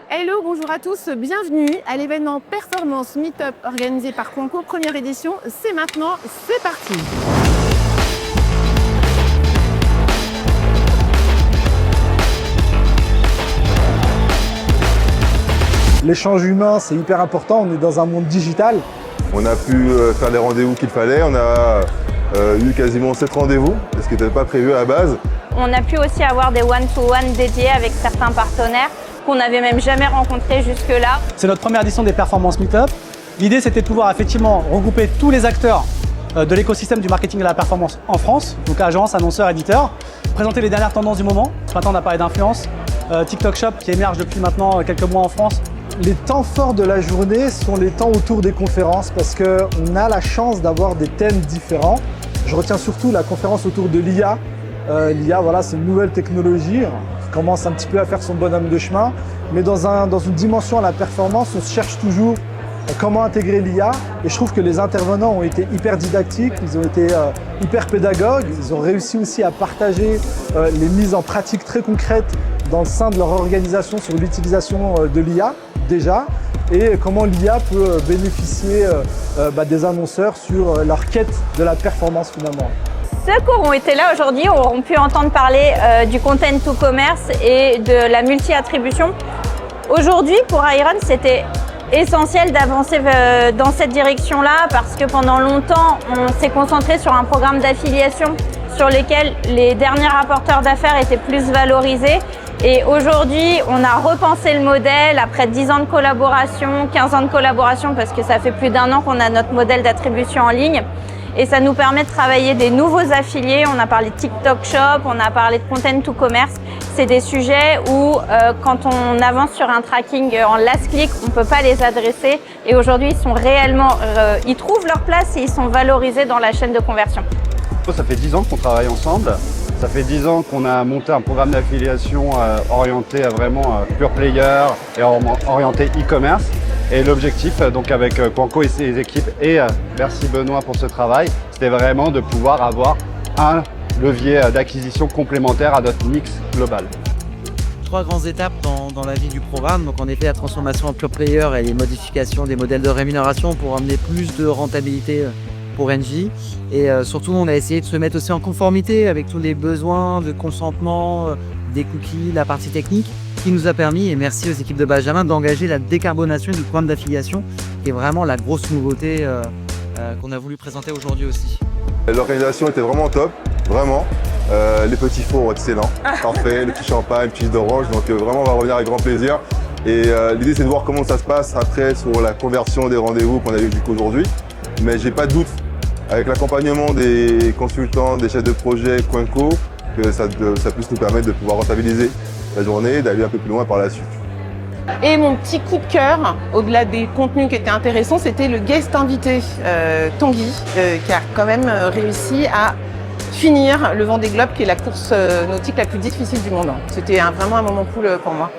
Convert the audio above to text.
Hello, bonjour à tous, bienvenue à l'événement Performance Meetup organisé par Quanco, première édition. C'est maintenant, c'est parti. L'échange humain, c'est hyper important, on est dans un monde digital. On a pu faire les rendez-vous qu'il fallait, on a eu quasiment 7 rendez-vous, ce qui n'était pas prévu à la base. On a pu aussi avoir des one-to-one dédiés avec certains partenaires qu'on n'avait même jamais rencontrés jusque-là. C'est notre première édition des Performance Meetup. L'idée, c'était de pouvoir effectivement regrouper tous les acteurs de l'écosystème du marketing et de la performance en France, donc agences, annonceurs, éditeurs, présenter les dernières tendances du moment. Ce matin, on a parlé d'influence, TikTok Shop qui émerge depuis maintenant quelques mois en France. Les temps forts de la journée sont les temps autour des conférences parce qu'on a la chance d'avoir des thèmes différents. Je retiens surtout la conférence autour de l'IA. L'IA, voilà, c'est une nouvelle technologie qui commence un petit peu à faire son bonhomme de chemin. Mais dans une dimension à la performance, on se cherche toujours comment intégrer l'IA. Et je trouve que les intervenants ont été hyper didactiques, ils ont été hyper pédagogues. Ils ont réussi aussi à partager les mises en pratique très concrètes dans le sein de leur organisation sur l'utilisation de l'IA déjà et comment l'IA peut bénéficier des annonceurs sur leur quête de la performance finalement. Ceux qui auront été là aujourd'hui auront pu entendre parler du content to commerce et de la multi-attribution. Aujourd'hui, pour Iron, c'était essentiel d'avancer dans cette direction-là parce que pendant longtemps, on s'est concentré sur un programme d'affiliation sur lequel les derniers rapporteurs d'affaires étaient plus valorisés. Et aujourd'hui, on a repensé le modèle après 10 ans de collaboration, 15 ans de collaboration parce que ça fait plus d'1 an qu'on a notre modèle d'attribution en ligne. Et ça nous permet de travailler des nouveaux affiliés. On a parlé de TikTok Shop, on a parlé de Content to Commerce. C'est des sujets où quand on avance sur un tracking en last click, on ne peut pas les adresser. Et aujourd'hui, ils sont réellement, ils trouvent leur place et ils sont valorisés dans la chaîne de conversion. Ça fait 10 ans qu'on travaille ensemble. Ça fait 10 ans qu'on a monté un programme d'affiliation orienté à vraiment pure player et orienté e-commerce. Et l'objectif, donc avec Quanco et ses équipes, et merci Benoît pour ce travail, c'était vraiment de pouvoir avoir un levier d'acquisition complémentaire à notre mix global. 3 grandes étapes dans la vie du programme. Donc en effet, la transformation en pure player et les modifications des modèles de rémunération pour amener plus de rentabilité pour Engie. Et surtout, on a essayé de se mettre aussi en conformité avec tous les besoins de consentement, des cookies, la partie technique, qui nous a permis, et merci aux équipes de Benjamin, d'engager la décarbonation du programme d'affiliation, qui est vraiment la grosse nouveauté qu'on a voulu présenter aujourd'hui aussi. L'organisation était vraiment top, vraiment. Les petits fours excellents, parfait, le petit champagne, le petit jus d'orange, donc vraiment on va revenir avec grand plaisir. Et l'idée c'est de voir comment ça se passe après sur la conversion des rendez-vous qu'on a eu aujourd'hui. Mais j'ai pas de doute, avec l'accompagnement des consultants, des chefs de projet Quanco, que ça puisse nous permettre de pouvoir rentabiliser la journée et d'aller un peu plus loin par la suite. Et mon petit coup de cœur, au-delà des contenus qui étaient intéressants, c'était le guest invité, Tanguy, qui a quand même réussi à finir le Vendée Globe, qui est la course nautique la plus difficile du monde. C'était vraiment un moment cool pour moi.